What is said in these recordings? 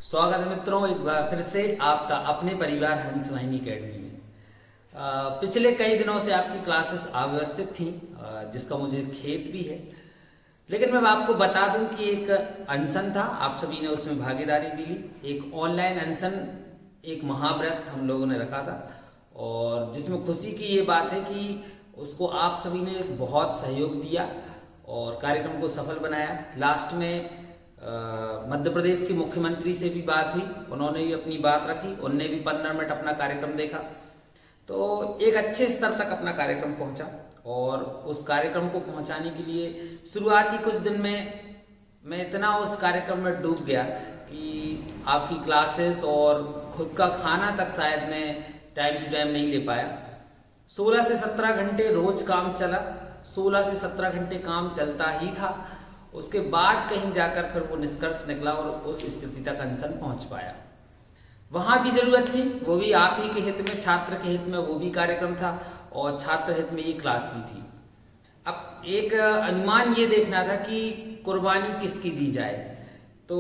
स्वागत है मित्रों, एक बार फिर से आपका अपने परिवार हंस वाहिनी अकेडमी में। पिछले कई दिनों से आपकी क्लासेस अव्यवस्थित थी, जिसका मुझे खेद भी है। लेकिन मैं आपको बता दूं कि एक अनशन था, आप सभी ने उसमें भागीदारी भी ली। एक ऑनलाइन अनशन, एक महाव्रत हम लोगों ने रखा था, और जिसमें खुशी की ये बात है कि उसको आप सभी ने बहुत सहयोग दिया और कार्यक्रम को सफल बनाया। लास्ट में मध्य प्रदेश के मुख्यमंत्री से भी बात हुई, उन्होंने भी अपनी बात रखी, उनने भी 15 मिनट अपना कार्यक्रम देखा, तो एक अच्छे स्तर तक अपना कार्यक्रम पहुंचा। और उस कार्यक्रम को पहुंचाने के लिए शुरुआती कुछ दिन में मैं इतना उस कार्यक्रम में डूब गया कि आपकी क्लासेस और खुद का खाना तक शायद मैं टाइम टू टाइम नहीं ले पाया। 16 से 17 घंटे रोज काम चला, 16 से 17 घंटे काम चलता ही था। उसके बाद कहीं जाकर फिर वो निष्कर्ष निकला और उस स्थिति तक अनशन पहुंच पाया। वहां भी जरूरत थी, वो भी आप ही के हित में, छात्र के हित में वो भी कार्यक्रम था, और छात्र हित में ये क्लास भी थी। अब एक अनुमान ये देखना था कि कुर्बानी किसकी दी जाए। तो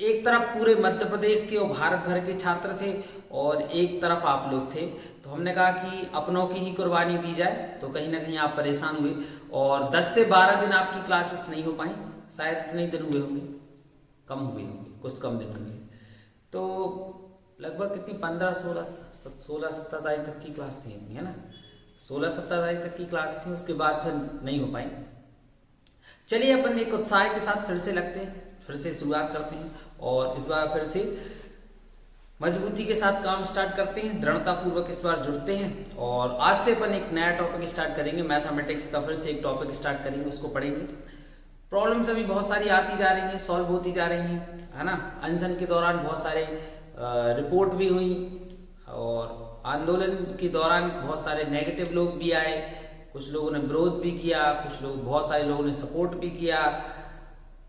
एक तरफ पूरे मध्य प्रदेश के और भारत भर के छात्र थे, और एक तरफ आप लोग थे। तो हमने कहा कि अपनों की ही कुर्बानी दी जाए। तो कहीं ना कहीं आप परेशान हुए, और 10 से 12 दिन आपकी क्लासेस नहीं हो पाई। शायद इतने दिन हुए होंगे, कम हुए होंगे, कुछ कम दिन हुए। तो लगभग कितनी 16-17 तारीख तक की क्लास थी, है ना। 16-17 तारीख तक की क्लास थी, उसके बाद फिर नहीं हो पाई। चलिए अपन एक उत्साह के साथ फिर से लगते हैं, फिर से शुरुआत करते हैं, और इस बार फिर से मजबूती के साथ काम स्टार्ट करते हैं, दृढ़ता पूर्वक इस बार जुड़ते हैं। और आज से अपन एक नया टॉपिक स्टार्ट करेंगे, मैथमेटिक्स का फिर से एक टॉपिक स्टार्ट करेंगे, उसको पढ़ेंगे। प्रॉब्लम्स अभी बहुत सारी आती जा रही हैं, सॉल्व होती जा रही हैं, है ना। अनशन के दौरान बहुत सारे रिपोर्ट भी हुई, और आंदोलन के दौरान बहुत सारे नेगेटिव लोग भी आए, कुछ लोगों ने विरोध भी किया, कुछ लोग, बहुत सारे लोगों ने सपोर्ट भी किया।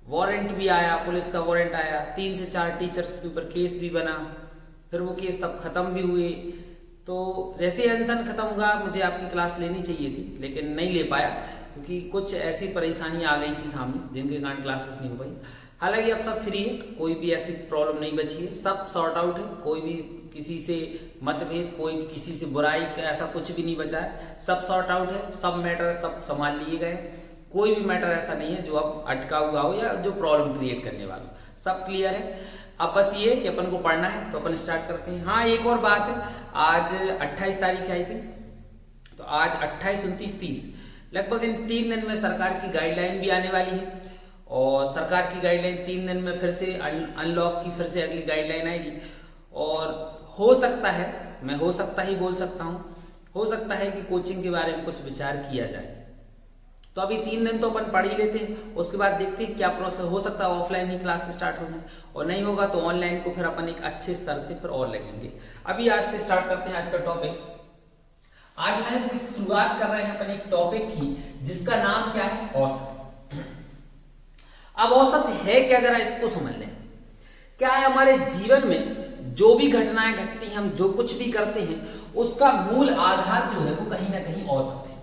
वारंट भी आया, पुलिस का वारंट आया, 3 से 4 टीचर्स के ऊपर केस भी बना, फिर वो केस सब खत्म भी हुए। तो जैसे अनशन खत्म हुआ, मुझे आपकी क्लास लेनी चाहिए थी, लेकिन नहीं ले पाया, क्योंकि कुछ ऐसी परेशानी आ गई थी सामने, जिनके कारण क्लासेस नहीं हो पाई। हालांकि अब सब फ्री है, कोई भी ऐसी प्रॉब्लम नहीं बची है, सब सॉर्ट आउट है, कोई भी किसी से मतभेद, कोई किसी से बुराई, ऐसा कुछ भी नहीं बचा है, सब सॉर्ट आउट है, सब मैटर सब संभाल लिए गए। कोई भी मैटर ऐसा नहीं है जो अब अटका हुआ हो या जो प्रॉब्लम क्रिएट करने वाला, सब क्लियर है। अब बस ये कि अपन को पढ़ना है, तो अपन स्टार्ट करते हैं। हाँ, एक और बात है, आज 28 तारीख आई थी, तो आज 28, 29, 30, लगभग इन 3 दिन में सरकार की गाइडलाइन भी आने वाली है। और सरकार की गाइडलाइन 3 दिन में फिर से अनलॉक की फिर से अगली गाइडलाइन आएगी। और हो सकता है, मैं हो सकता ही बोल सकता हूँ, हो सकता है कि कोचिंग के बारे में कुछ विचार किया जाए। तो अभी 3 दिन तो अपन पढ़ ही लेते हैं, उसके बाद देखते हैं क्या प्रोसेस। हो सकता है ऑफलाइन ही क्लास स्टार्ट हो जाए, और नहीं होगा तो ऑनलाइन को फिर अपन एक अच्छे स्तर से फिर और लगेंगे। अभी आज से स्टार्ट करते हैं आज का टॉपिक। आज मैं शुरुआत कर रहे हैं अपन एक टॉपिक की, जिसका नाम क्या है, औसत। अब औसत है क्या, जरा इसको समझ लें। क्या है, हमारे जीवन में जो भी घटनाएं घटती हैं, हम जो कुछ भी करते हैं, उसका मूल आधार जो है वो कहीं ना कहीं औसत है।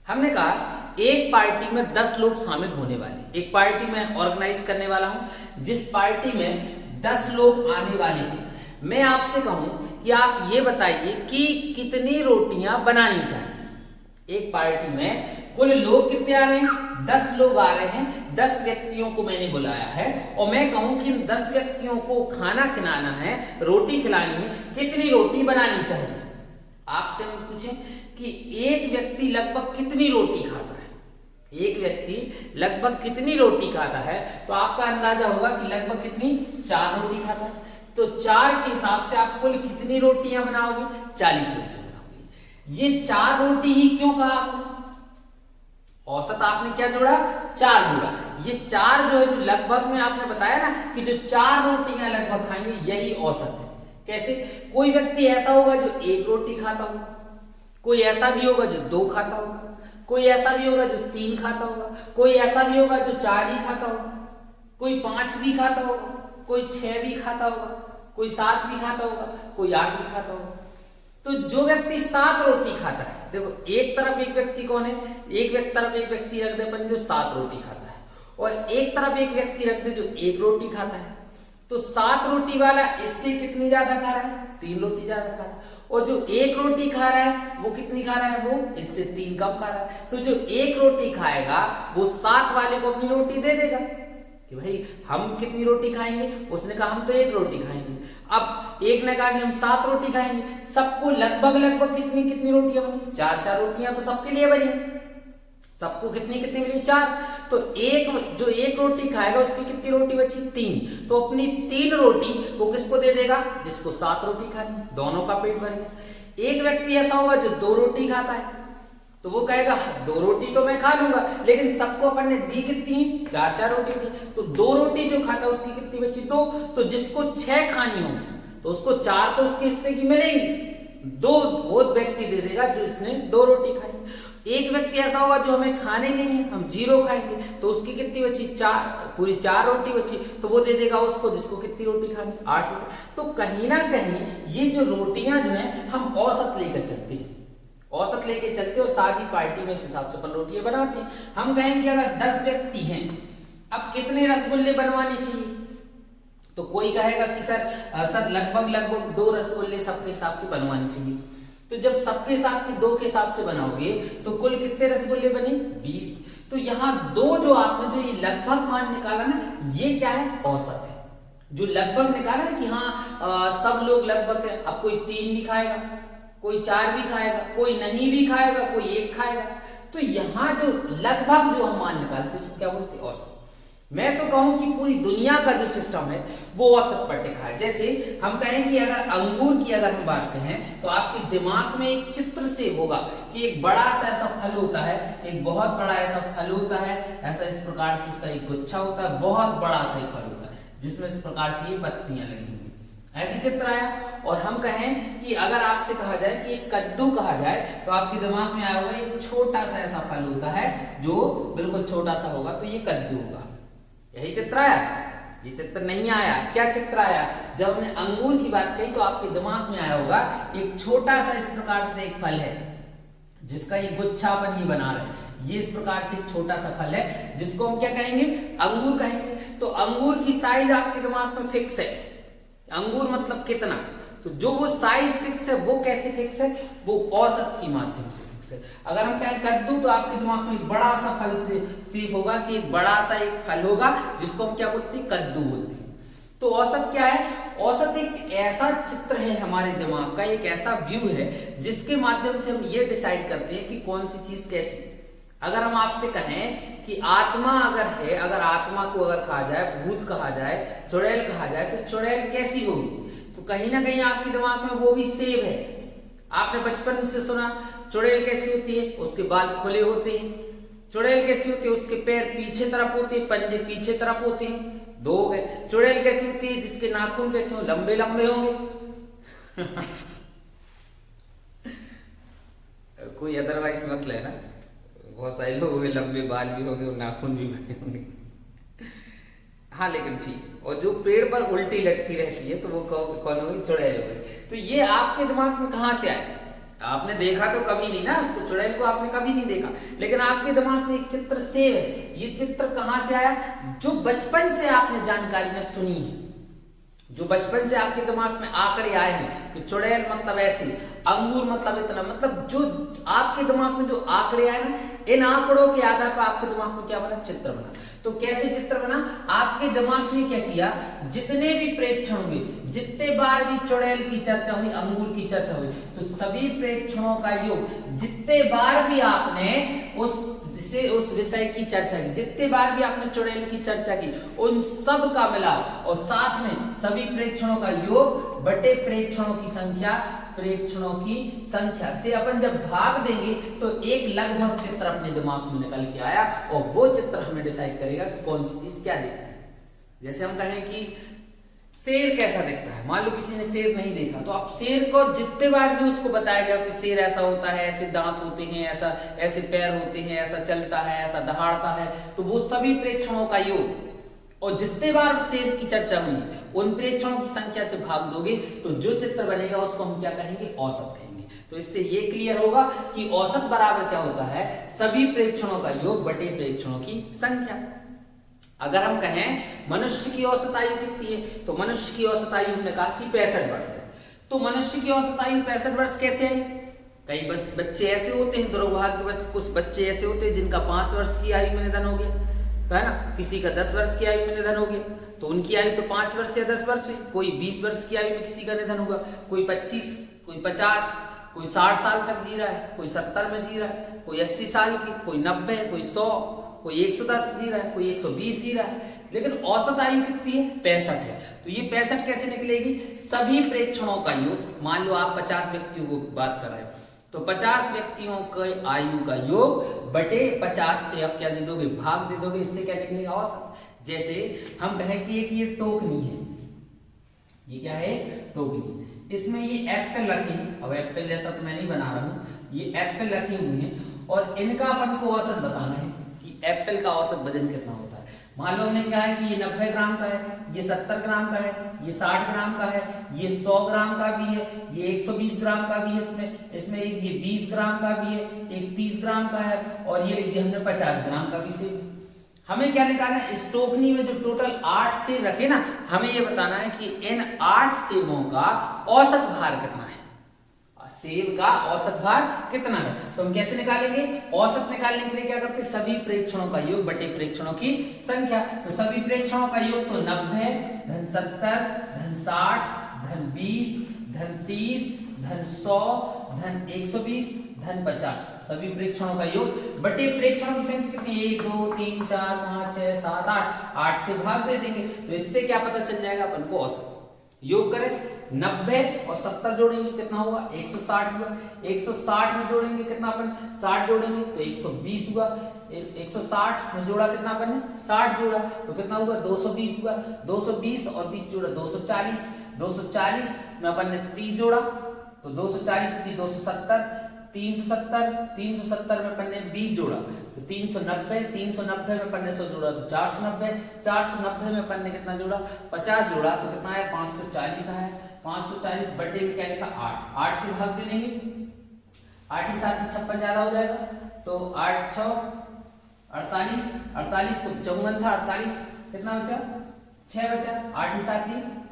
हमने कहा एक पार्टी में 10 लोग शामिल होने वाले, एक पार्टी में ऑर्गेनाइज करने वाला हूं, जिस पार्टी में 10 लोग आने वाले हैं। मैं आपसे कहूं कि आप ये बताइए कि कितनी रोटियां बनानी चाहिए। एक पार्टी में कुल लोग कितने आ रहे हैं, 10 लोग आ रहे हैं, 10 व्यक्तियों को मैंने बुलाया है, और मैं कहूं कि इन 10 व्यक्तियों को खाना खिलाना है, रोटी खिलानी है, कितनी रोटी बनानी चाहिए। आपसे हम पूछें कि एक व्यक्ति लगभग कितनी रोटी खाता है, एक व्यक्ति लगभग कितनी रोटी खाता है, तो आपका अंदाजा होगा कि लगभग कितनी, 4 रोटी खाता है। तो 4 के हिसाब से आप कुल कितनी रोटियां बनाओगे, 40 रोटियां बनाओगे। ये 4 रोटी ही क्यों कहा आपने, औसत आपने क्या जोड़ा, 4 जोड़ा। ये 4 जो है, जो लगभग में आपने बताया ना कि जो 4 रोटियां लगभग खाएंगे, यही औसत है। कैसे, कोई व्यक्ति ऐसा होगा जो 1 रोटी खाता होगा, कोई ऐसा भी होगा जो 2 खाता होगा, कोई ऐसा भी होगा जो 3 खाता होगा, कोई ऐसा भी होगा जो 4 ही खाता होगा, कोई 5 भी खाता होगा, कोई 6 भी खाता होगा, कोई 7 भी खाता होगा, कोई 8 भी खाता होगा। तो जो व्यक्ति 7 रोटी खाता है, देखो एक तरफ एक व्यक्ति कौन है, तरफ एक व्यक्ति रख दे अपन जो 7 रोटी खाता है, और एक तरफ एक व्यक्ति रख दे जो 1 रोटी खाता है। तो 7 रोटी वाला इससे कितनी ज्यादा खा रहा है? 3 रोटी ज्यादा खा रहा है। और जो 1 रोटी खा रहा है वो कितनी खा रहा है? वो इससे 3 कम खा रहा है। तो जो 1 रोटी खाएगा वो 7 वाले को अपनी रोटी दे देगा कि भाई हम कितनी रोटी खाएंगे। उसने कहा हम तो 1 रोटी खाएंगे। अब एक ने कहा कि हम 7 रोटी खाएंगे। सबको लगभग लगभग कितनी कितनी रोटियां बनी? 4 रोटियां तो सबके लिए बनी। सबको कितनी कितनी मिली? 4। तो जो 1 रोटी खाएगा उसकी कितनी रोटी बची? 3। तो अपनी 3 रोटी वो किसको दे देगा? जिसको 7 रोटी खानी। दोनों का पेट भर गया। एक व्यक्ति ऐसा होगा जो 2 रोटी खाता है, तो वो कहेगा 2 रोटी तो मैं खा लूंगा, लेकिन सबको अपन ने दी कितनी? 4 रोटी दी। तो 2 रोटी जो खाता है उसकी कितनी बची? 2। तो जिसको 6 खानी होगी तो उसको 4 तो उसके हिस्से की मिलेंगी। 2 वो व्यक्ति दे देगा जो इसने 2 रोटी खाई। एक व्यक्ति ऐसा होगा जो हमें खाने नहीं है, हम 0 खाएंगे, तो उसकी कितनी बची? 4, पूरी 4 रोटी बची। तो वो दे देगा उसको जिसको कितनी रोटी खानी? 8 रोटी। तो कहीं ना कहीं ये जो रोटियां जो है हम औसत लेकर चलते हैं, औसत लेके चलते हो। शादी पार्टी में इस हिसाब से अपन रोटियां बनाते हैं। हम कहेंगे अगर 10 व्यक्ति हैं, अब कितने रसगुल्ले बनवाने चाहिए? तो कोई कहेगा कि सर लगभग 2 रसगुल्ले सबके हिसाब के बनवाने चाहिए। तो जब सबके हिसाब के 2 के हिसाब से बनाओगे तो कुल कितने रसगुल्ले बने? 20। तो यहाँ 2 जो आपने जो ये लगभग मान निकाला ना, ये क्या है? औसत है। जो लगभग निकाला ना कि हाँ सब लोग लगभग है। अब कोई 3 भी खाएगा, कोई 4 भी खाएगा, कोई नहीं भी खाएगा, कोई 1 खाएगा। तो यहाँ जो लगभग जो हम मान निकालते हैं क्या बोलते हैं? औसत। मैं तो कहूं कि पूरी दुनिया का जो सिस्टम है वो औसत पर टिका है। जैसे हम कहें कि अगर अंगूर की अगर हम बात करें तो आपके दिमाग में एक चित्र से होगा कि एक बड़ा सा ऐसा फल होता है, एक बहुत बड़ा ऐसा फल होता है, ऐसा इस प्रकार से उसका एक गुच्छा होता है, बहुत बड़ा सा फल होता है जिसमें इस प्रकार से ये पत्तियां लगी हुई, ऐसी चित्र आया। और हम कहें कि अगर आपसे कहा जाए कि एक कद्दू कहा जाए तो आपके दिमाग में आया होगा एक छोटा सा ऐसा फल होता है जो बिल्कुल छोटा सा होगा, तो ये कद्दू होगा। यही चित्र आया? ये चित्र नहीं आया। क्या चित्र आया? जब हमने अंगूर की बात कही तो आपके दिमाग में आया होगा एक छोटा सा इस प्रकार से एक फल है जिसका ये गुच्छापन ही बना रहे हैं। ये इस प्रकार से एक छोटा सा फल है जिसको हम क्या कहेंगे? अंगूर कहेंगे। तो अंगूर की साइज आपके दिमाग में फिक्स है। अंगूर मतलब कितना? तो जो वो साइज फिक्स है वो कैसे फिक्स है? वो औसत के माध्यम से फिक्स है। अगर हम कहें कद्दू तो आपके दिमाग में एक बड़ा सा फल से सीख होगा कि एक बड़ा सा एक फल होगा जिसको हम क्या बोलते हैं? कद्दू बोलते हैं। तो औसत क्या है? औसत एक ऐसा चित्र है हमारे दिमाग का, एक ऐसा व्यू है जिसके माध्यम से हम ये डिसाइड करते हैं कि कौन सी चीज कैसी। अगर हम आपसे कहें कि आत्मा अगर है, अगर आत्मा को अगर कहा जाए, भूत कहा जाए, चुड़ैल कहा जाए, तो चुड़ैल कैसी होगी? तो कहीं ना कहीं आपके दिमाग में वो भी सेम है। आपने बचपन से सुना चुड़ैल कैसी होती है? उसके बाल खुले होते हैं। चुड़ैल कैसी होती है? उसके पैर पीछे तरफ होते हैं, पंजे पीछे तरफ होते हैं। 2 हो गए। चुड़ैल कैसी होती है? जिसके नाखून कैसे हो? लंबे लंबे होंगे। कोई अदरवाइज मत लेना, बहुत सारे लोग होंगे लंबे बाल भी होंगे और नाखून भी बने होंगे। हाँ लेकिन ठीक। और जो पेड़ पर उल्टी लटकी रहती है तो वो कौन होगी? चुड़ैल होगी। तो ये आपके दिमाग में कहां से आया? आपने देखा तो कभी नहीं ना उसको, चुड़ैल को आपने कभी नहीं देखा, लेकिन आपके दिमाग में एक चित्र सेव है। ये चित्र कहां से आया? जो बचपन से आपने जानकारी में सुनी है, जो बचपन से आपके दिमाग में आंकड़े आए हैं कि चुड़ैल मतलब ऐसी, अंगूर मतलब इतना, मतलब जो आपके दिमाग में जो आंकड़े आए ना, इन आंकड़ों के आधार पर आपके दिमाग में क्या बना? चित्र बना। तो कैसे चित्र बना? आपके दिमाग ने क्या किया? जितने भी प्रेक्षण हुए, जितने बार भी चुड़ैल की चर्चा हुई, अंगूर की चर्चा हुई, तो सभी प्रेक्षणों का योग, जितने बार भी आपने उस विषय की चर्चा की, जितने बार भी आपने चुड़ैल की चर्चा की, उन सब का मिलाव और साथ में सभी प्रेक्षणों का योग बटे प्रेक्षणों की संख्या से अपन जब भाग देंगे तो एक लगभग चित्र अपने दिमाग में निकल के आया और वो चित्र हमें डिसाइड करेगा कि कौन सी चीज क्या दिखती है। जैसे हम कहें कि शेर कैसा दिखता है, मान लो किसी ने शेर नहीं देखा, तो अब शेर को जितने बार भी उसको बताया गया कि शेर ऐसा होता है, ऐसे दांत होते हैं, ऐसे पैर होते हैं, ऐसा चलता है, ऐसा दहाड़ता है, तो वो सभी प्रेक्षणों का योग और जितने बार शेर की चर्चा हुई उन प्रेक्षणों की संख्या से भाग दोगे तो जो चित्र बनेगा उसको हम क्या कहेंगे? औसत कहेंगे। तो इससे ये क्लियर होगा कि औसत बराबर क्या होता है? सभी प्रेक्षणों का योग बटे प्रेक्षणों की संख्या। अगर हम कहें मनुष्य की औसत आयु कितनी है, तो मनुष्य की औसत आयु हमने कहा कि 65 वर्ष है। तो मनुष्य की औसत आयु 65 वर्ष कैसे आई? कई बच्चे ऐसे होते हैं, दुर्भाग्यवश कुछ बच्चे ऐसे होते हैं जिनका 5 वर्ष की आयु में निधन हो गया, है ना, किसी का 10 वर्ष की आयु में निधन हो गया, तो उनकी आयु तो 5 वर्ष या 10 वर्ष हुई। कोई 20 वर्ष की आयु में किसी का निधन हुआ, कोई 25, कोई 50, कोई 60 साल तक जी रहा है, कोई 70 में जी रहा है, कोई 80 साल की, कोई 90, कोई 100, कोई 110 जी रहा है, कोई 120 जी रहा है, लेकिन औसत आयु कितनी है? 65 है। तो ये 65 कैसे निकलेगी? सभी प्रेक्षणों का योग, मान लो आप 50 व्यक्तियों को बात कर रहे हो, तो 50 व्यक्तियों के आयु का योग बटे 50 से आप क्या दे दोगे? भाग दे दोगे। इससे क्या निकलेगा? औसत। जैसे हम कहें कि एक ये टोकनी है, ये क्या है? टोकनी, इसमें ये एप्पल रखे हैं। अब एप्पल जैसा तो मैं नहीं बना रहा हूं, ये एप्पल रखे हुए हैं और इनका अपन को औसत बताना है कि एप्पल का औसत वजन कितना होता है। मान लो हमने कहा है कि ये 90 ग्राम का है, ये 70 ग्राम का है, ये 60 ग्राम का है, ये 100 ग्राम का भी है, ये 120 ग्राम का भी है, इसमें एक ये 20 ग्राम का भी है, एक 30 ग्राम का है और ये लिख दिया हमने 50 ग्राम का भी सेब। हमें क्या निकालना है? इस टोकनी में जो टोटल 8 सेब रखे ना, हमें ये बताना है कि इन 8 सेबों का औसत भार कितना है, सेब का औसत भार कितना है। तो हम कैसे निकालेंगे? औसत निकालने के लिए क्या करते हैं? सभी प्रेक्षणों का योग बटे प्रेक्षणों की संख्या। तो सभी प्रेक्षणों का योग तो 90 धन 70 धन 60 धन 20 धन 30 धन 100 धन 120 धन 50, सभी प्रेक्षणों का योग बटे प्रेक्षणों की संख्या कितनी? 1 2 3 4 5 6 7 8, 8 से भाग दे देंगे। तो इससे क्या पता चल जाएगा अपन को? औसत। योग करें, 90 और 70 जोड़ेंगे कितना हुआ? 160 हुआ। 160 में जोड़ेंगे कितना अपन? 60 जोड़ेंगे तो 120 हुआ। 160 में जोड़ा कितना अपन ने? 60 जोड़ा तो कितना हुआ? 220 हुआ। 220 और 20 जोड़ा 240। 240 में अपन ने 30 जोड़ा तो 240 होती 270। 370 में अपन ने 20 जोड़ा तो 390। 390 में अपन ने 100 जोड़ा तो 490। 490 में अपन ने कितना जोड़ा? 50 जोड़ा तो कितना आया? 540 आया। 540 बटे में क्या लिखा? 8। 8 से भाग दे देंगे, 8 ही 7 56 ज्यादा हो जाएगा तो 8 6 48। 48 तो 54 था, 48 कितना बचा? 6 बचा। 8 ही 7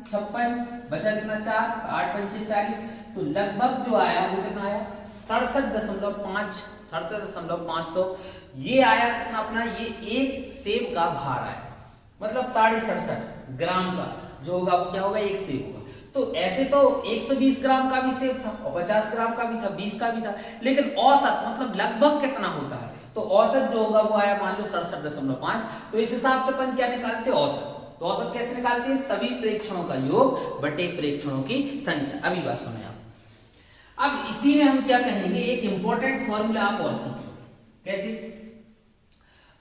56 बचा कितना? 4। 8 पंचे 40 तो लगभग जो आया वो कितना आया? 67.5, 67.500 ये आया कितना अपना? ये एक सेब का भार आया, मतलब 67.5 ग्राम का जो होगा वो क्या होगा? एक सेब होगा। तो ऐसे तो 120 ग्राम का भी सेब था और 50 ग्राम का भी था, 20 का भी था, लेकिन औसत मतलब लगभग कितना होता है? तो औसत जो होगा वो आया मान लो 67.5। तो इस हिसाब से अपन क्या निकालते हैं? औसत। तो औसत कैसे निकालते हैं? सभी प्रेक्षणों का योग बटे प्रेक्षणों की संख्या। अभी बात सुने आप। अब इसी में हम क्या कहेंगे? एक इंपॉर्टेंट फॉर्मूला आप और सीखो। कैसे?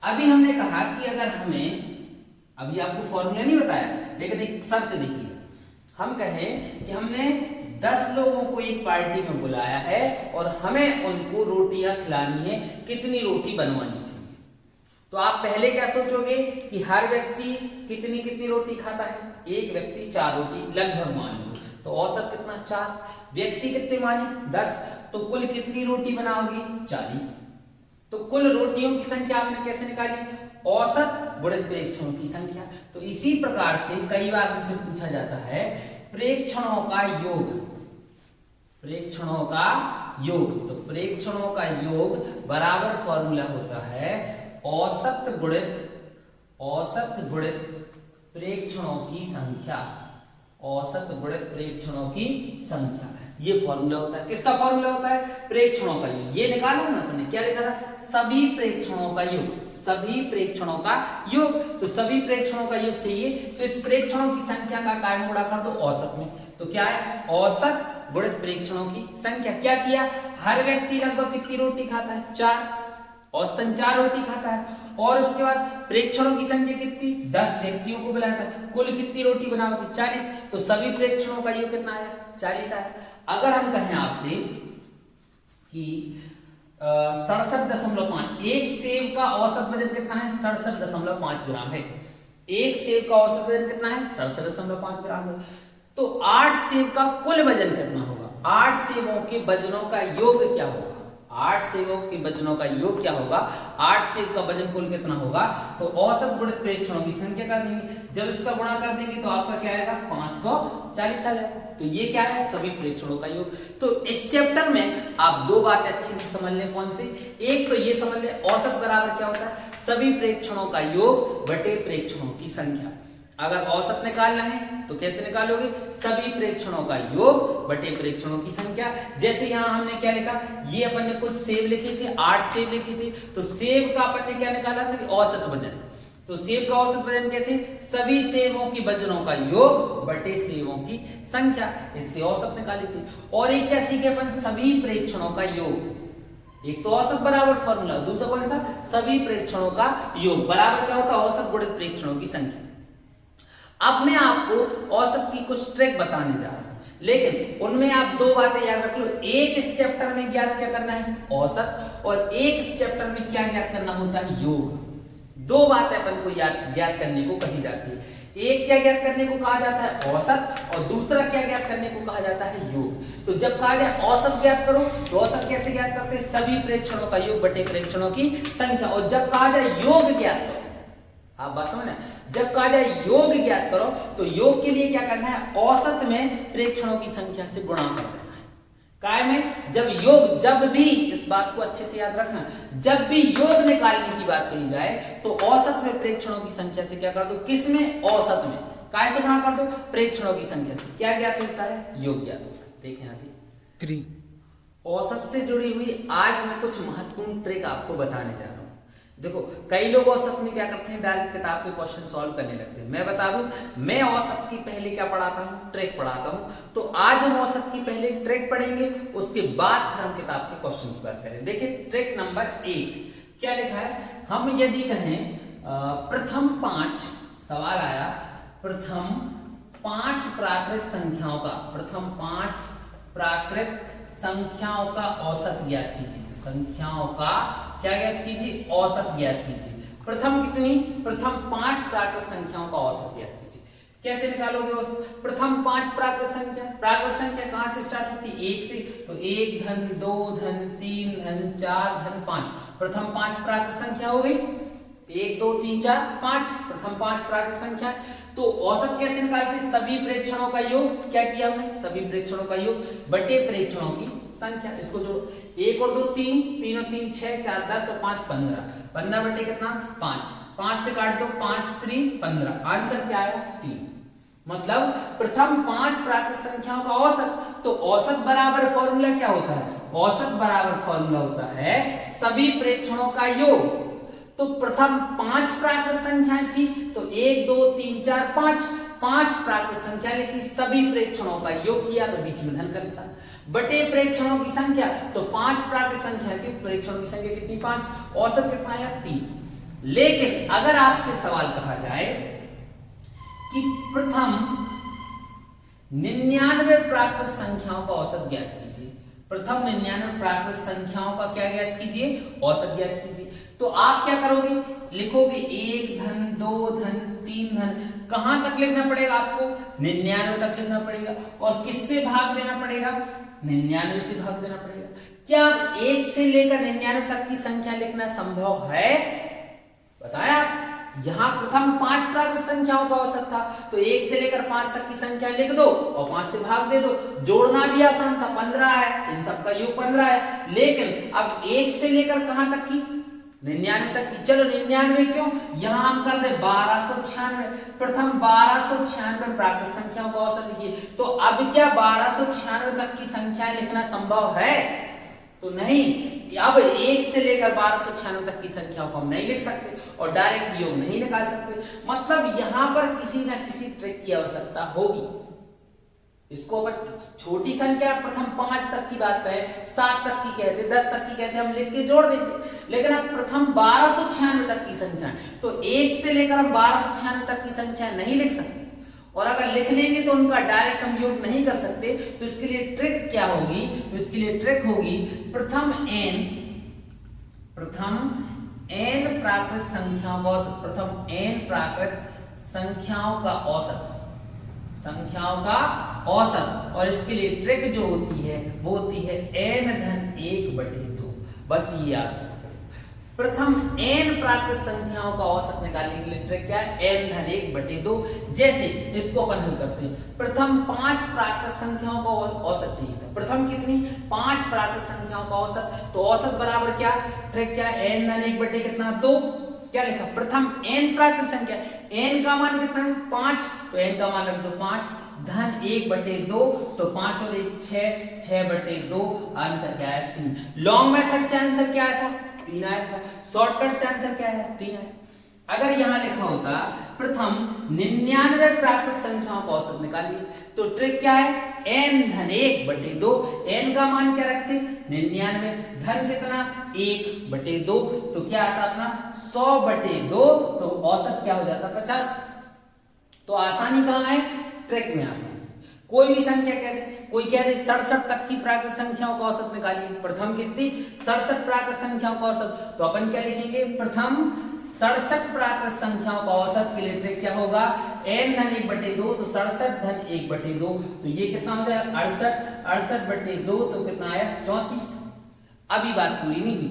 अभी हमने कहा कि अगर हमें, अभी आपको फॉर्मूला नहीं बताया लेकिन एक शर्त देखिए, हम कहें कि हमने 10 लोगों को एक पार्टी में बुलाया है और हमें उनको रोटियां खिलानी है, कितनी रोटी बनवानी चाहिए? तो आप पहले क्या सोचोगे कि हर व्यक्ति कितनी कितनी रोटी खाता है? एक व्यक्ति 4 रोटी लगभग मान लो, तो औसत कितना? 4। व्यक्ति कितने माने? 10, तो कुल कितनी रोटी बनाओगे? 40। तो कुल रोटियों की संख्या आपने कैसे निकाली? औसत गुणित प्रेक्षणों की संख्या। तो इसी प्रकार से कई बार हमसे पूछा जाता है प्रेक्षणों का योग, प्रेक्षणों का योग। तो प्रेक्षणों का योग बराबर फॉर्मूला होता है औसत गुणित प्रेक्षणों की संख्या, औसत गुणित प्रेक्षणों की संख्या। ये फॉर्मूला होता है। किसका फॉर्मूला होता है? प्रेक्षणों का योग। ये निकाला ना अपने, क्या लिखा था? सभी प्रेक्षणों का योग, सभी प्रेक्षणों का योग। तो सभी प्रेक्षणों का योग चाहिए तो इस प्रेक्षणों की संख्या का कायम गुणा कर दो औसत में। तो क्या है? औसत गुणित प्रेक्षणों की संख्या। क्या किया? हर व्यक्ति लगभग कितनी रोटी खाता है? 4, औसतन 4 रोटी खाता है। और उसके बाद प्रेक्षणों की संख्या कितनी? 10 व्यक्तियों को बुलाया था, कुल कितनी रोटी बनाओगे? 40। तो सभी प्रेक्षणों का योग कितना आया? 40 आया। अगर हम कहें आपसे कि 67.5, एक सेब का औसत वजन कितना है? 67.5 ग्राम है। एक सेब का औसत वजन कितना है? 67.5 ग्राम है। तो 8 सेब का कुल वजन कितना होगा? 8 सेबों के वजनों का योग क्या होगा? 8 सेवों के वजनों का योग क्या होगा, 8 सेव का वजन कुल कितना होगा, तो औसत गुणित प्रेक्षणों की संख्या कर देंगे। जब इसका गुणा कर देंगे तो आपका क्या आएगा, 540 आ जाएगा। तो ये क्या है, सभी प्रेक्षणों का योग। तो इस चैप्टर में आप दो बातें अच्छे से समझ लें। कौन सी, एक तो ये समझ लें औसत बराबर क्या होता है, सभी प्रेक्षणों का योग बटे प्रेक्षणों की संख्या। अगर औसत निकालना है तो कैसे निकालोगे, सभी प्रेक्षणों का योग बटे प्रेक्षणों की संख्या। जैसे यहाँ हमने क्या लिखा, ये अपन ने कुछ सेब लिखे थे, 8 सेब लिखे थे, तो सेब का अपन ने क्या निकाला था, औसत वजन। तो सेब का औसत वजन कैसे, सभी सेबों की वजनों का योग बटे सेबों की संख्या, इससे औसत निकाली थी। और एक क्या सीखे अपन, सभी प्रेक्षणों का योग। एक तो औसत बराबर फॉर्मूला, दूसरा कौन सा, सभी प्रेक्षणों का योग बराबर क्या होता है, औसत गुणित प्रेक्षणों की संख्या। अब मैं आपको औसत की कुछ ट्रिक बताने जा रहा हूं, लेकिन उनमें आप दो बातें याद रख लो। एक इस चैप्टर में ज्ञात क्या करना है, औसत, और एक इस चैप्टर में क्या ज्ञात करना होता है, योग। दो बातें अपन को ज्ञात करने को कही जाती है। एक क्या ज्ञात करने को कहा जाता है, औसत, और दूसरा क्या ज्ञात करने को कहा जाता है, योग। तो जब कहा जाए औसत ज्ञात करो, तो औसत कैसे ज्ञात करते हैं, सभी प्रेक्षणों का योग बटे प्रेक्षणों की संख्या। और जब कहा जाए योग ज्ञात करो, आप बात समझना, जब कहा जाए योग ज्ञात करो, तो योग के लिए क्या करना है, औसत में प्रेक्षणों की संख्या से गुणा कर देना है। काय में, जब भी इस बात को अच्छे से याद रखना, जब भी योग निकालने की बात कही जाए तो औसत में प्रेक्षणों की संख्या से क्या कर दो, किसमें, औसत में, काय से गुणा कर दो, प्रेक्षणों की संख्या से। क्या ज्ञात होता है, योग ज्ञात होता है। देखें आगे, औसत से जुड़ी हुई आज मैं कुछ महत्वपूर्ण ट्रिक आपको बताने जा रहा हूं। देखो, कई लोग औसत में क्या करते हैं, डायरेक्ट किताब के क्वेश्चन सॉल्व करने लगते हैं। मैं बता दूं, मैं औसत की पहले क्या पढ़ाता हूं, ट्रिक पढ़ाता हूं। तो आज हम औसत की पहले ट्रिक पढ़ेंगे, उसके बाद फिर हम किताब के क्वेश्चन की बात करें। देखिए ट्रिक नंबर 1 क्या लिखा है, हम यदि कहें प्रथम 5, सवाल आया प्रथम 5 प्राकृत संख्याओं का, प्रथम 5 प्राकृत संख्याओं का औसत ज्ञात कीजिए। संख्याओं का क्या ज्ञात कीजिए, औसत ज्ञात कीजिए। प्रथम कितनी, प्रथम 5 प्राकृत संख्याओं का औसत ज्ञात कीजिए। कैसे निकालोगे औसत, प्रथम 5 प्राकृत संख्या, प्राकृत संख्या कहां से स्टार्ट होती है, 1 से। तो 1 धन 2 धन 3 धन 4 धन 5, प्रथम 5 प्राकृत संख्या हो गई। 1 2 3 4 5, प्रथम 5 प्राकृत संख्या। तो औसत कैसे निकालते, सभी प्रेक्षणों का योग, क्या किया हमने, सभी प्रेक्षणों का योग बटे प्रेक्षणों की संख्या। इसको जोड़ो, 1 और 2 3, 3 और 3 6, 4 10 और 5 15, 15 बटे कितना, 5, 5 से काट दो, 5 3 15, आंसर क्या आया, 3। मतलब प्रथम 5 प्राकृत संख्याओं का औसत। तो औसत बराबर फॉर्मूला क्या होता है, औसत बराबर फॉर्मूला होता है सभी प्रेक्षणों का योग। तो प्रथम 5 प्राकृत संख्याएं थी, तो 1 2 3 4 5 प्राकृत संख्या लिखी, सभी प्रेक्षणों का योग किया, तो बीच में धन का निशान, बटे प्रेक्षणों की संख्या। तो 5 प्राकृत संख्या थी, प्रेक्षणों की संख्या कितनी, 5, औसत कितना आया, 3। लेकिन अगर आपसे सवाल कहा जाए कि प्रथम 99 प्राकृत संख्याओं का औसत ज्ञात कीजिए, प्रथम 99 प्राकृत संख्याओं का क्या ज्ञात कीजिए, औसत ज्ञात कीजिए। तो आप क्या करोगे, लिखोगे 1 धन 2 धन 3 धन, कहां तक लिखना पड़ेगा आपको, 99 तक लिखना पड़ेगा। और किससे भाग देना पड़ेगा, 99 से भाग देना पड़ेगा। क्या 1 से लेकर 99 तक की संख्या लिखना संभव है, बताया। यहां प्रथम 5 प्राकृत संख्याओं का औसत था, तो 1 से लेकर 5 तक की संख्या लिख दो और 5 से भाग दे दो। जोड़ना भी आसान था, 15 है, इन सब का योग 15 है। लेकिन अब 1 से लेकर कहां तक की, 99 तक की। चलो 99 क्यों, यहां हम कर दे 1296, प्रथम 1296 प्राकृत संख्याओं का औसत लिखिए। तो अब क्या 1296 तक की संख्या लिखना संभव है, तो नहीं। अब 1 से लेकर 1296 तक की संख्याओं को हम नहीं लिख सकते और डायरेक्ट योग नहीं निकाल सकते। मतलब यहां पर किसी ना किसी ट्रिक की आवश्यकता होगी। इसको अपन छोटी संख्या प्रथम 5 तक की बात करें, 7 तक की कहते, 10 तक की कहते, हम लिख के जोड़ देते। लेकिन अब प्रथम 1296 तक की संख्या, तो 1 से लेकर हम 1296 तक की संख्या नहीं लिख सकते, और अगर लिख लेंगे तो उनका डायरेक्ट हम योग नहीं कर सकते। तो इसके लिए ट्रिक क्या होगी, तो इसके लिए ट्रिक होगी प्रथम n प्राकृत संख्याओं का औसत, प्रथम n प्राकृत संख्याओं का औसत, संख्याओं का औसत। और इसके लिए ट्रिक जो होती है वो होती है n धन 1 बटे 2। बस ये याद रखो। प्रथम n प्राकृत संख्याओं का औसत निकालने के लिए ट्रिक क्या है, n धन 1 बटे 2। जैसे इसको अपन हल करते हैं, प्रथम 5 प्राकृत संख्याओं का औसत चाहिए था। प्रथम कितनी, 5 प्राकृत संख्याओं का औसत, तो औसत बराबर क्या, ट्रिक क्या है, n धन 1 बटे कितना 2। क्या लिखा, प्रथम n प्राकृत संख्या, n का मान कितना है 5, तो n का मान रख दो 5 धन 1 बटे 2, तो 5 और 1 6, 6 बटे 2, आंसर क्या है 3। लॉन्ग मेथड से आंसर क्या आया था, 3 आया था। शॉर्टकट से आंसर क्या है, 3 आया। अगर यहां लिखा होता प्रथम 99 प्राकृत संख्याओं का औसत निकालिए, तो ट्रिक क्या है, n धन 1 बटे 2, n का मान क्या रखते 99, धन कितना 1 बटे 2, तो क्या आता अपना 100 बटे 2, तो औसत क्या हो जाता 50। तो आसानी कहां है, ट्रिक में आसानी। कोई भी संख्या कह दे, कोई कह दे 67 तक की प्राकृत संख्याओं का औसत निकालिए, प्रथम कितनी 67 प्राकृत संख्याओं का औसत, तो अपन क्या लिखेंगे, प्रथम 67 प्राकृत संख्याओं का औसत के लिए ट्रिक क्या होगा, n धन 1 बटे 2, तो 67 धन 1 बटे 2, तो ये कितना हो गया 68, 68 बटे 2, तो कितना आया 34। अभी बात पूरी नहीं हुई,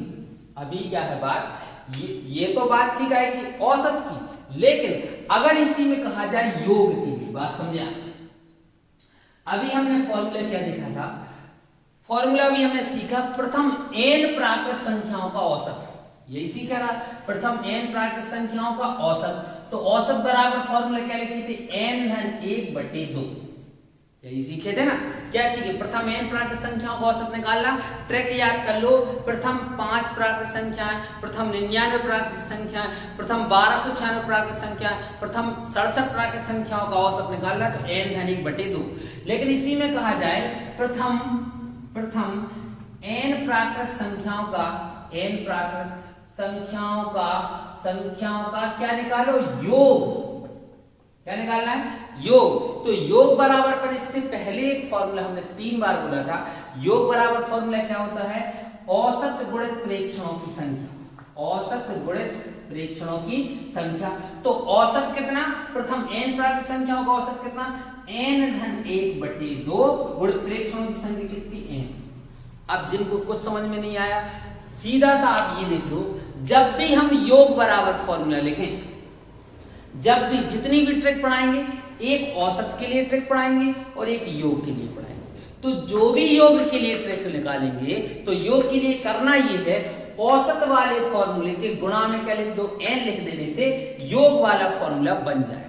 अभी क्या है बात, ये तो बात ठीक है कि औसत की, लेकिन अगर इसी में कहा जाए योग के लिए, बात समझे आप। अभी हमने फॉर्मूला क्या देखा था, फॉर्मूला भी हमने सीखा प्रथम n प्राकृत संख्याओं का औसत, यही सीखा था, प्रथम n प्राकृत संख्याओं का औसत, तो औसत बराबर फॉर्मूला क्या लिखे थे, n धन 1 बटे 2, यही सीखे थे ना। क्या सीखे, प्रथम n प्राकृत संख्याओं का औसत निकालना, ट्रिक याद कर लो, प्रथम 5 प्राकृत संख्याएं, प्रथम 99 प्राकृत संख्याएं, प्रथम 1296 प्राकृत संख्या, प्रथम 67 प्राकृत संख्याओं का औसत निकालना, तो n धन 1 बटे 2। लेकिन इसी में कहा जाए प्रथम n प्राकृत संख्याओं का, n प्राकृत संख्याओं का क्या निकालो, योग, क्या निकालना है, योग। तो योग बराबर पर इससे पहले एक फॉर्मूला हमने 3 बार बोला था, योग बराबर फॉर्मूला क्या होता है, औसत गुणित प्रेक्षणों की संख्या, औसत गुणित प्रेक्षणों की संख्या। तो औसत कितना, प्रथम n प्राकृत संख्याओं का औसत कितना, n धन 1 बटे 2, गुणित प्रेक्षणों की संख्या कितनी n। अब जिनको कुछ समझ में नहीं आया, सीधा सा आप ये लिख लो, जब भी हम योग बराबर फॉर्मूला लिखें, जब भी जितनी भी ट्रिक पढ़ाएंगे, एक औसत के लिए ट्रिक पढ़ाएंगे और एक योग के लिए पढ़ाएंगे। तो जो भी योग के लिए ट्रिक निकालेंगे, तो योग के लिए करना ये है, औसत वाले फॉर्मूले के गुणा में क्या लिख दो, n लिख देने से योग वाला फॉर्मूला बन जाएगा।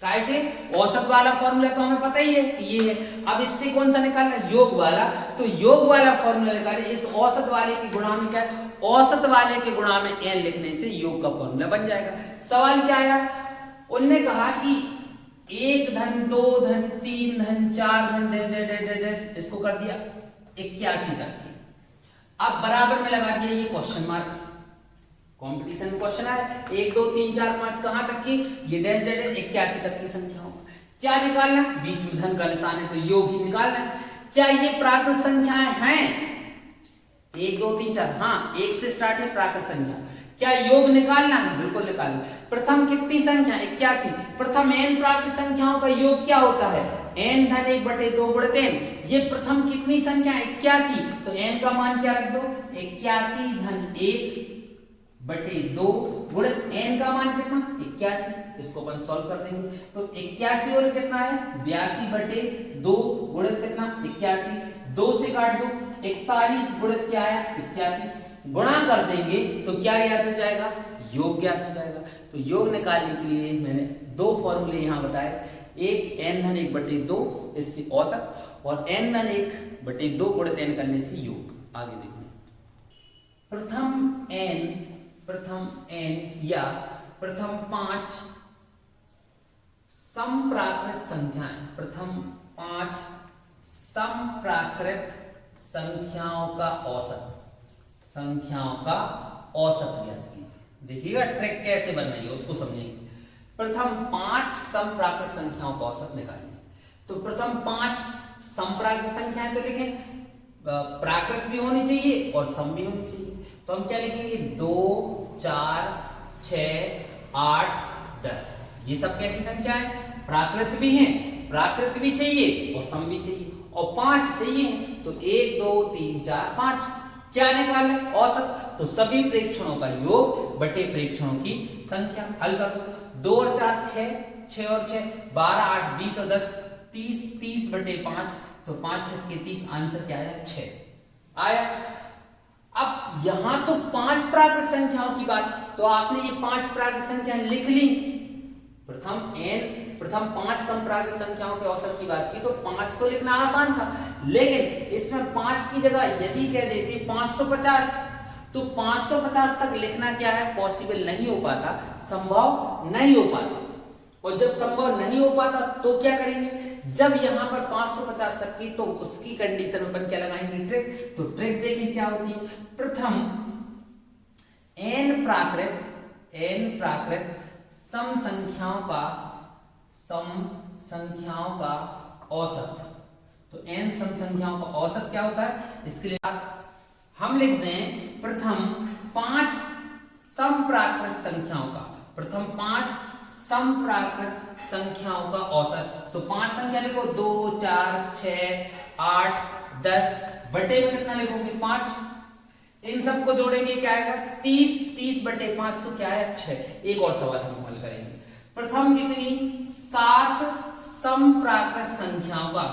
कैसे, औसत वाला फॉर्मूला तो हमें पता ही है कि ये है, अब इससे कौन सा निकालना, योग वाला, तो योग वाला फॉर्मूला निकाले, इस औसत वाले के गुणा में क्या, औसत वाले के गुणा में n लिखने से योग का फॉर्मूला बन जाएगा। सवाल क्या आया, उनने कहा कि 1 धन 2 धन 3 धन 4 धन डैश, इसको कर दिया 81 तक की। अब बराबर में लगा दिया ये क्वेश्चन मार्क, कंपटीशन में क्वेश्चन आया 1 2 3 4 5 कहां तक की, ये डैश 81 तक की संख्याओं, क्या निकालना, बीच में धन का निशान है तो योग ही निकालना है। क्या ये प्राकृत संख्याएं हैं, 1 2 3 4, हाँ 1 से स्टार्ट है प्राकृत संख्या, क्या योग निकालना है, बिल्कुल निकालना। प्रथम कितनी संख्या 81, प्रथम n प्राकृत संख्याओं का योग क्या होता है, n धन 1 बटे 2 गुणित n, ये प्रथम कितनी संख्या 81, तो n का मान क्या रख दो, 81 धन 1 बटे 2 गुणित n का मान कितना 81, इसको अपन सॉल्व कर देंगे, तो 81 और कितना है 82 बटे 2 गुणित कितना 81, 2 से काट दो 41 गुणित क्या आया 81, गुणा कर देंगे तो क्या ज्ञात हो जाएगा, योग ज्ञात हो जाएगा। तो योग निकालने के लिए मैंने 2 फॉर्मूले यहाँ बताए, एक n धन 1 बटे 2 इससे औसत, और n धन 1 बटे 2 गुणित n करने से योग। आगे देखिए, प्रथम n या प्रथम 5 समप्राकृत संख्याएं, प्रथम 5 समप्राकृत संख्याओं का औसत, संख्याओं का औसत ज्ञात कीजिए। देखिएगा ट्रिक कैसे बनना है उसको समझेंगे। प्रथम 5 समप्राकृत संख्याओं का औसत निकालिए, तो प्रथम 5 समप्राकृत संख्याएं तो लिखें, प्राकृत भी होनी चाहिए और सम भी होनी चाहिए, तो हम क्या लिखेंगे 2 4 6 8 10, ये सब कैसी संख्या है, प्राकृत भी हैं, प्राकृत भी चाहिए और सम भी चाहिए, और 5 चाहिए, तो 1 2 3 4 5, क्या निकालना है? औसत। तो सभी प्रेक्षणों का योग बटे प्रेक्षणों की संख्या। हल कर दो। 2 और 4 6, 6 और 6 12, 8 20 और 10 30, 30 बटे 5, तो 5 छक्के 30, आंसर क्या आया? 6 आया। अब यहां तो 5 प्राकृत संख्याओं की बात थी, तो आपने ये 5 प्राकृत संख्याएं लिख ली। प्रथम 5 समप्राकृत संख्याओं के औसत की बात की, तो 5 तो लिखना आसान था, लेकिन इसमें 5 की जगह यदि कह देते 550, तो 550 तक लिखना क्या है? पॉसिबल नहीं हो पाता, संभव नहीं हो पाता। और जब संभव नहीं हो पाता तो क्या करेंगे? जब यहां पर 550 तक की, तो उसकी कंडीशन अपन क्या लगाएंगे? ट्रिक। तो ट्रिक देखिए क्या होती है। प्रथम n प्राकृत सम संख्याओं का औसत। तो n सम संख्याओं का औसत क्या होता है? इसके लिए हम लिख दें प्रथम 5 समप्राकृत संख्याओं का, प्रथम 5 समप्राकृत संख्याओं का औसत। तो 5 संख्या लिखो, 2 4 6 8 10 बटे में कितना लिखोगे? 5। इन सबको जोड़ेंगे क्या आएगा? 30, 30 बटे 5, तो क्या है? 6। एक और सवाल हम हल करेंगे। प्रथम कितनी? 7 समप्राकृत संख्याओं का,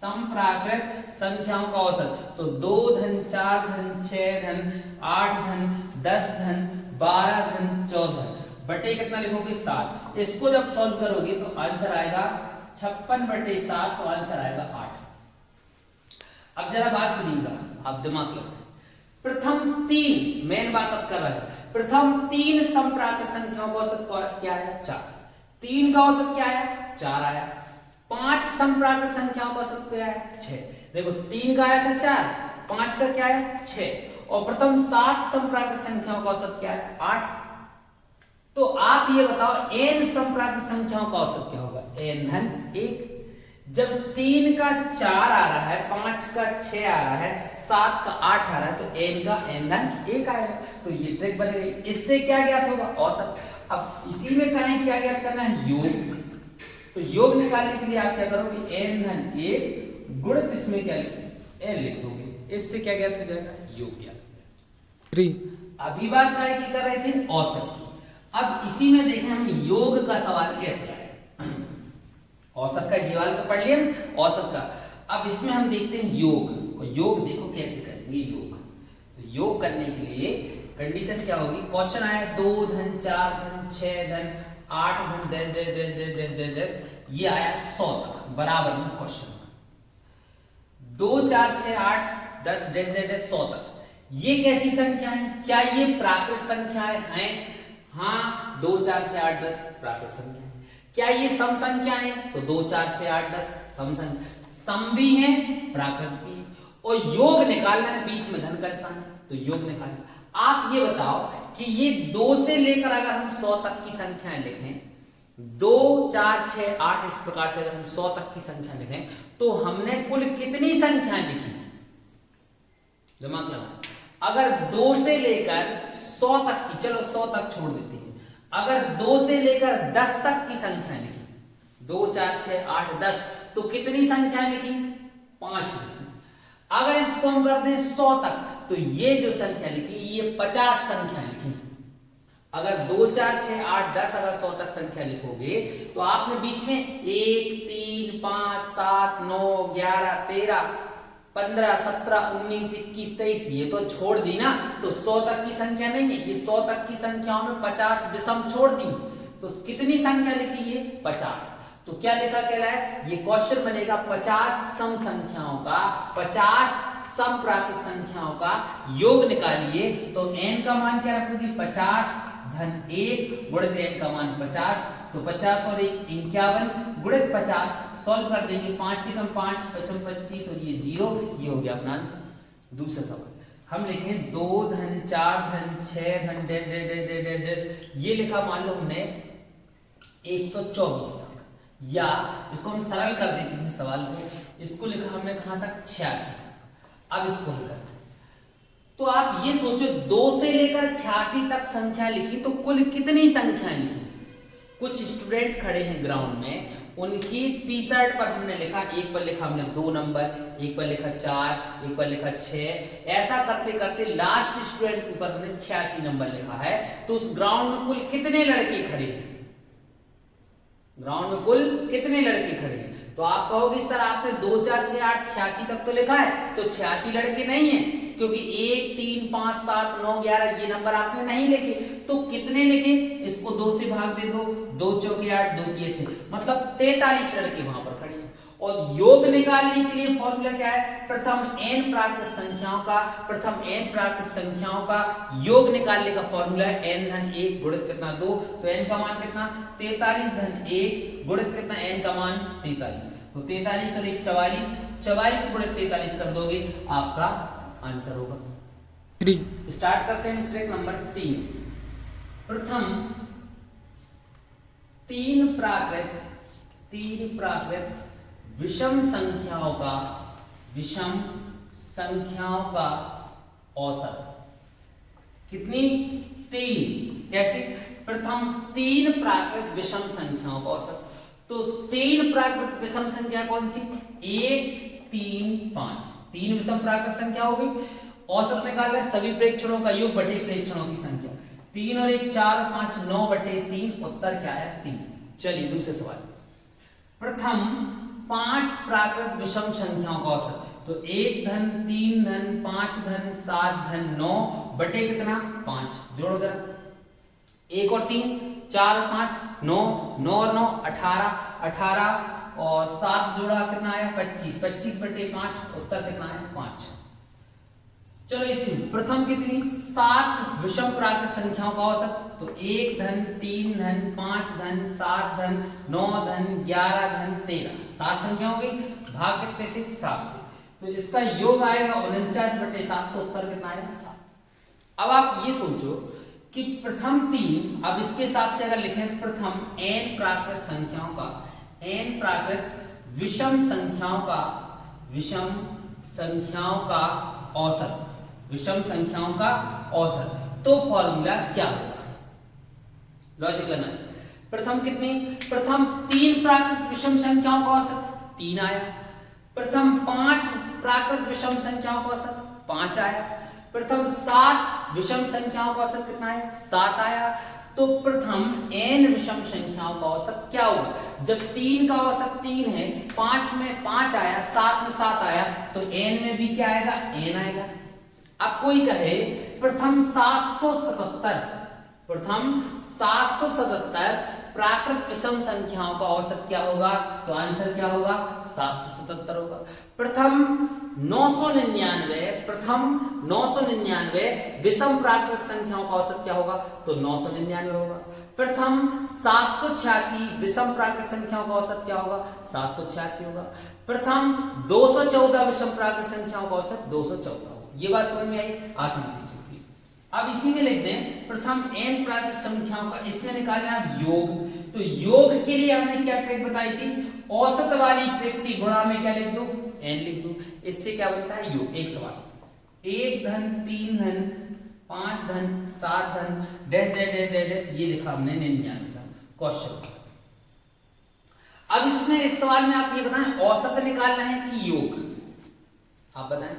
समप्राकृत संख्याओं का औसत। तो 2 धन 4 धन 6 धन 8 धन 10 धन 12 धन 14 बटे कितना लिखोगे? 7। इसको जब सॉल्व करोगे तो आंसर आएगा 56 बटे 7, तो आंसर आएगा 8। अब जरा बात सुनिएगा, आप दिमाग लगाएं। प्रथम 3, मेन बात अब कर रहे हैं, प्रथम 3 समप्राकृत संख्याओं का औसत क्या है? 4। 3 का औसत क्या आया? 4 आया। 5 समप्राकृत संख्याओं का औसत क्या है? 6। देखो 3 का आया था 4, 5 का क्या है? 6, और प्रथम 7 समप्राकृत संख्याओं का औसत क्या है? 8। तो आप ये बताओ n समप्राकृत संख्याओं का औसत क्या होगा? n धन 1। जब 3 का 4 आ रहा है, 5 का 6 आ रहा है, 7 का 8 आ रहा है, तो n का n धन 1 आएगा। तो ये ट्रिक बनेगी। इससे क्या ज्ञात होगा? औसत। अब इसी में कहें क्या ज्ञात करना है? योग। तो योग निकालने के लिए आप क्या करोगे? n धन 1 गुणित इसमें क्या लिखोगे? n लिख दोगे। इससे क्या ज्ञात हो जाएगा? योग ज्ञात हो जाएगा। अभी बात काय की कर रहे थे? औसत की। अब इसी में देखें हम योग का सवाल कैसे आए। औसत का ये वाला तो पढ़ लिया औसत का। अब इसमें हम देखते हैं योग, और योग देखो कैसे करेंगे योग। तो योग करने के लिए कंडीशन क्या होगी? क्वेश्चन आया 2 धन 4 धन 6 धन 8 धन dash dash dash dash dash dash dash, ये आया 100 तक, बराबर में क्वेश्चन 2 4 6 8 10 डैश डैश डैश 100 तक। ये कैसी संख्या है? क्या ये प्राकृत संख्याएं हैं? हाँ, 2 4 6 8 10 प्राकृत संख्या। क्या ये सम संख्या है? तो 2 4 6 8 10 सम संख्या, सम भी है प्राकृत भी है। और योग निकालना है, बीच में धन का निशान है, तो योग निकालना। आप ये बताओ कि ये 2 से लेकर अगर हम 100 तक की संख्याएं लिखें, 2 4 6 8 इस प्रकार से अगर हम 100 तक की संख्या लिखें, तो हमने कुल कितनी संख्याएं लिखी? दिमाग लगाओ। अगर 2 से लेकर 100 तक की, चलो 100 तक छोड़ देते हैं, अगर 2 से लेकर 10 तक की संख्या लिखी, 2 4 6 8 10, तो कितनी संख्या लिखी? 5 लिखी। अगर इसको हम कर दें 100 तक, तो ये जो संख्या लिखी ये 50 संख्या लिखी। अगर 2 4 6 8 10 अगर 100 तक संख्या लिखोगे, तो आपने बीच में 1 3 5 7 9 11 13 15 17 19 21 23 ये तो छोड़ दी ना, तो 100 तक की संख्या नहीं है। ये 100 तक की संख्याओं में 50 विषम छोड़ दी, तो कितनी संख्या लिखी? ये 50। तो क्या लिखा कह रहा है? ये क्वेश्चन बनेगा 50 सम संख्याओं का, 50 सम प्राकृत संख्याओं का योग निकालिए। तो n का मान क्या रखोगे? 50 धन 1 गुणित n का मान 50, तो 50 और 1 51 गुणित 50 सॉल्व कर देंगे। 5 एकम 5 5 25 और ये 0, ये हो गया अपना आंसर। दूसरा सवाल हम लिखें 2 धन 4 धन 6 धन dash dash dash dash dash, ये लिखा मान लो हमने 124 तक, या इसको हम सरल कर देते हैं सवाल को, इसको लिखा हमने कहां तक? 86। अब इसको हल करते हैं, तो आप ये सोचो 2 से लेकर 86 तक संख्या लिखी, तो कुल कितनी संख्या लिखी? कुछ स्टूडेंट खड़े हैं ग्राउंड में, उनकी टी शर्ट पर हमने लिखा, एक पर लिखा हमने 2 नंबर, एक पर लिखा 4, एक पर लिखा 6, ऐसा करते करते लास्ट स्टूडेंट के ऊपर हमने 86 नंबर लिखा है। तो उस ग्राउंड में कुल कितने लड़के खड़े हैं? ग्राउंड में कुल कितने लड़के खड़े हैं? तो आप कहोगे सर आपने 2 4 6 8 86 तक तो लिखा है, तो 86 लड़के नहीं है, क्योंकि 1 3 5 7 9 11 ये नंबर आपने नहीं लिखे। तो कितने लिखे? इसको 2 से भाग दे दो, 2 चौके 8, 2 तिये 6, मतलब 43 लड़के वहां पर खड़े हैं। और योग निकालने के लिए फॉर्मूला क्या है? प्रथम n प्राकृत संख्याओं का योग निकालने का फॉर्मूला है n धन 1 गुणित कितना 2, तो n का मान कितना 43 धन 1 गुणित कितना n का मान 43, तो 43 और 1 44, 44 गुणित 43 कर दोगे आपका आंसर होगा 3। स्टार्ट करते हैं ट्रिक नंबर 3। प्रथम 3 प्राकृत विषम संख्याओं का औसत कितनी? 3। कैसे? प्रथम 3 प्राकृत विषम संख्याओं का औसत। तो 3 प्राकृत विषम संख्या कौन सी? 1 3 5, 3 विषम प्राकृत संख्या हो गई। औसत निकालना है सभी प्रेक्षणों का योग बटे प्रेक्षणों की संख्या। 3 और 1 4 और 5 9 बटे 3, उत्तर क्या है? 3। चलिए दूसरे सवाल। प्रथम 5 प्राकृत विषम संख्याओं का औसत। तो 1 धन 3 धन 5 धन 7 धन 9 बटे कितना? 5। जोड़ो जरा, 1 और 3 4 और 5 9, 9 और 9 18, 18 और 7 जोड़ा कितना आया? 25, 25 बटे 5, उत्तर कितना है? 5। चलो इसमें प्रथम कितनी? 7 विषम प्राकृत संख्याओं का औसत। तो 1 धन 3 धन 5 धन 7 धन 9 धन 11 धन 13, 7 संख्या हो गई। भाग कितने से? 7 से। तो इसका योग आएगा 49 बटे 7, तो उत्तर कितना आएगा? 7। अब आप ये सोचो कि प्रथम 3, अब इसके हिसाब से अगर लिखें प्रथम n प्राकृत संख्याओं का, n प्राकृत विषम संख्याओं का औसत, विषम संख्याओं का औसत, तो फॉर्मूला क्या होगा? लॉजिक करना है। प्रथम कितनी? प्रथम 3 प्राकृत विषम संख्याओं का औसत 3 आया। प्रथम 5 प्राकृत विषम संख्याओं का औसत 5 आया। प्रथम 7 विषम संख्याओं का औसत कितना है? 7 आया। तो प्रथम n विषम संख्याओं का औसत क्या होगा? जब 3 का औसत 3 है, 5 में 5 आया, 7 में 7 आया, तो n में भी क्या आएगा? n आएगा। अब कोई कहे प्रथम 777 प्राकृत विषम संख्याओं का औसत क्या होगा? तो आंसर क्या होगा? 777 होगा। प्रथम 999 विषम प्राकृत संख्याओं का औसत क्या होगा? तो 999 होगा। प्रथम 786 विषम प्राकृत संख्याओं का औसत क्या होगा? 786 होगा। प्रथम 214 विषम प्राकृत संख्याओं का औसत 214 होगा। ये बात समझ में आई? आसान सी। अब इसी में लिख दें प्रथम n प्राकृत संख्याओं का, इसमें निकालना है योग। तो योग के लिए हमने क्या ट्रिक बताई थी? औसत वाली ट्रिक थी, गुणा में क्या लिख दो? n लिख दो। इससे क्या बनता है? योग। एक सवाल, 1 धन 3 धन 5 धन 7 धन डैश डैश डैश डैश, ये लिखा हमने 99 धन। क्वेश्चन, अब इसमें इस सवाल में आप ये बताएं औसत निकालना है कि योग? आप बताएं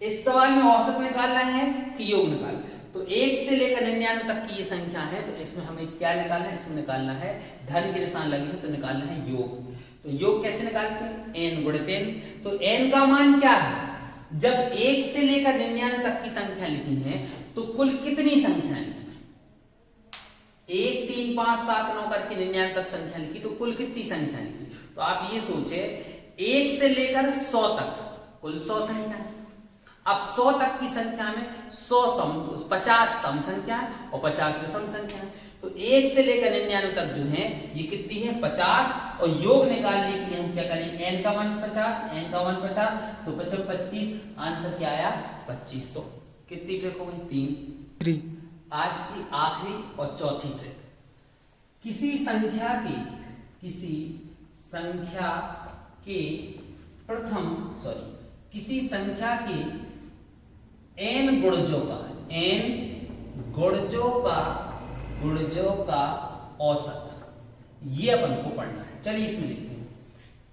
इस सवाल में औसत निकालना है कि योग निकालना है? तो 1 से लेकर 99 तक की ये संख्या है, तो इसमें हमें क्या निकालना है? इसमें निकालना है धन के निशान लगे हैं, तो निकालना है योग। तो योग कैसे निकालते हैं? n गुणित n। तो n का मान क्या है? जब 1 से लेकर 99 तक की संख्या लिखी है, तो कुल कितनी संख्या लिखी? 1 3 5 7 9 करके 99 तक संख्या लिखी, तो कुल कितनी संख्या लिखी? तो आप ये सोचे 1 से लेकर 100 तक कुल 100 संख्या है। अब 100 तक की संख्या में 50 सम संख्या है और 50 विषम संख्या है। तो 1 से लेकर 99 तक जो है ये कितनी है? 50। और योग निकालने के लिए हम क्या करेंगे? n का मान 50, n का मान 50, तो 25, आंसर क्या आया? 2500। कितनी ट्रिक हो गई? 3। आज की आखिरी और चौथी ट्रिक, किसी संख्या के n गुणजों का औसत, ये अपन को पढ़ना है। चलिए इसमें लिखते हैं,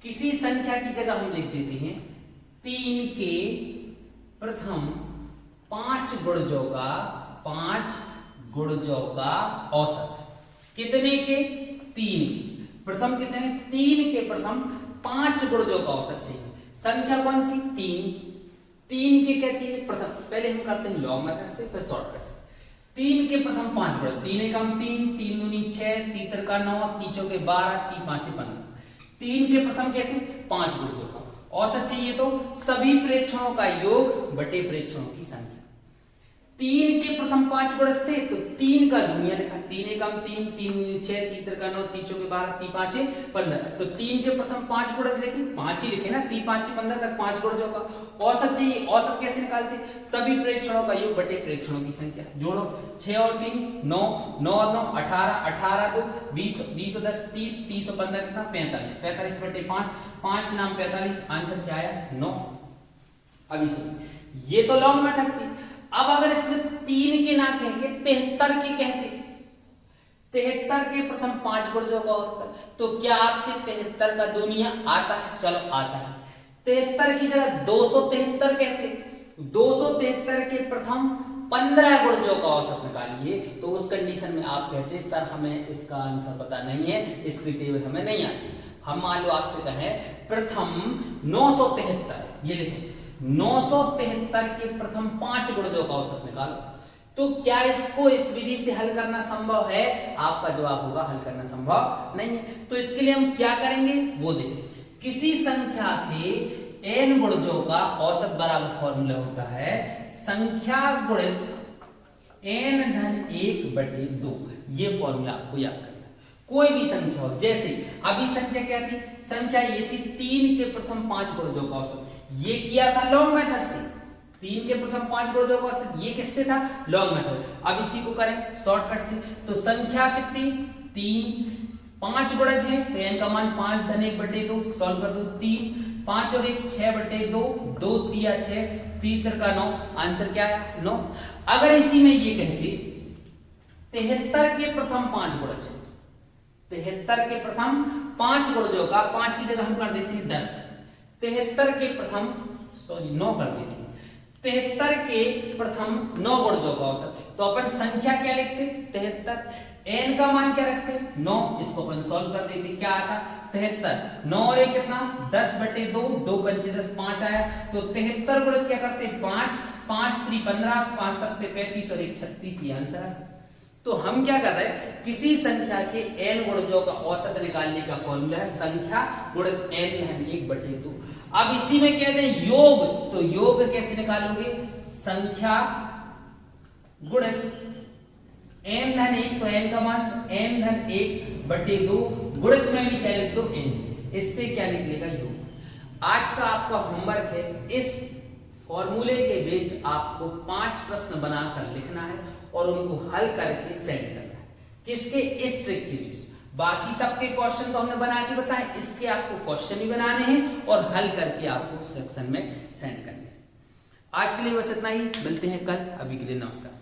किसी संख्या की जगह हम लिख देते हैं 3 के प्रथम 5 गुणजों का औसत। कितने के? 3। प्रथम कितने? 3 के प्रथम 5 गुणजों का औसत चाहिए। संख्या कौन सी? 3 के क्या चाहिए? प्रथम, पहले हम करते हैं लॉग मेथड से, फिर शॉर्टकट से। 3 के प्रथम 5 गुण, 3 एकम 3, 3 दूनी 6, 3 तिरका 9, 3 चौके 12, 3 पांचे 15। 3 के प्रथम कैसे? 5 गुणजों का औसत चाहिए, तो सभी प्रेक्षणों का योग बटे प्रेक्षणों की संख्या। 3 के प्रथम 5 गुणज थे तो 3 का दुनिया लिखा, 3 एकम 3, 3 6, 3 तिरका 9, 3 चौके 12, 3 पांचे 15। तो 3 के प्रथम 5 गुणज लिखे, 5 ही लिखे ना, 3 पांचे 15 तक 5 गुणजों का औसत चाहिए। औसत कैसे निकालते? सभी प्रेक्षणों का योग बटे प्रेक्षणों की संख्या। जोड़ो, 6 और 3 9, 9 और 9 18, 18 2 20, 20 और 10 30, 30 और 15 कितना? 45, 45 बटे 5, 5 नाम 45, आंसर क्या आया? 9। अब इसमें ये तो लॉन्ग मेथड थी। अब अगर इसमें 3 के ना कह के 73 के कहते, 73 के प्रथम 5 गुणजों का होता, तो क्या आपसे 73 का दुनिया आता है? चलो आता है। 73 की जगह 273 कहते, 273 के प्रथम 15 गुणजों का औसत निकालिए, तो उस कंडीशन में आप कहते सर हमें इसका आंसर पता नहीं है, इसकी टेबल हमें नहीं आती। हम मान लो आपसे कहें प्रथम 973, ये लिखें 973 के प्रथम 5 गुणजों का औसत निकालो, तो क्या इसको इस विधि से हल करना संभव है? आपका जवाब होगा हल करना संभव नहीं है। तो इसके लिए हम क्या करेंगे वो देखें। किसी संख्या के n गुणजों का औसत बराबर फॉर्मूला होता है संख्या गुणित n धन 1 बटे 2। ये फॉर्मूला आपको याद करना है। कोई भी संख्या हो, जैसे अभी संख्या क्या थी? संख्या ये थी 3 के प्रथम 5 गुणजों का औसत, ये किया था लॉन्ग मेथड से। 3 के प्रथम 5 गुणजों का औसत ये किससे था? Long method. अब इसी को करें शॉर्टकट से, तो संख्या कितनी? 3, 5 गुणज है तो n का मान 5 धन 1 बटे 2, सॉल्व कर दो। 3 5 और 1 6 बटे 2, 2 3 6, 3 तिरका 9, आंसर क्या है? 9। अगर इसी में ये कहते 73 के प्रथम 5 गुणज, 73 के प्रथम 5 गुणजों का, 5 की जगह हम कर देते हैं 10, 73 के प्रथम 9 कर देते हैं, 73 के प्रथम 9 गुणजों का औसत। तो अपन संख्या क्या लिखते? 73, n का मान क्या रखते? 9, इसको अपन सॉल्व कर देते, क्या आता? 73, 9 और 1 कितना? 10 बटे 2, 2 पंचे 10, 5 आया। तो 73 गुणित क्या करते? 5, 5 3 15, 5 7 35 और 1 36, ये आंसर है। तो हम क्या कर रहे हैं? किसी संख्या के n गुणजों का औसत निकालने का फॉर्मूला है संख्या गुणित n धन 1 बटे 2। अब इसी में कहते हैं योग, तो योग कैसे निकालोगे? संख्या गुणित n धन 1, तो n का मान n धन 1 बटे 2, गुणित में भी क्या लिख दो? n। इससे क्या निकलेगा? योग। आज का आपका होमवर्क है, इस फॉर्मूले के बेस्ड आपको 5 प्रश्न बनाकर लिखना है और उनको हल करके सेंड करना है। किसके? इस ट्रिक के बेस्ड। बाकी सबके क्वेश्चन तो हमने बना के बताए, इसके आपको क्वेश्चन ही बनाने हैं और हल करके आपको सेक्शन में सेंड करने हैं। आज के लिए बस इतना ही, मिलते हैं कल। अभी के लिए नमस्कार।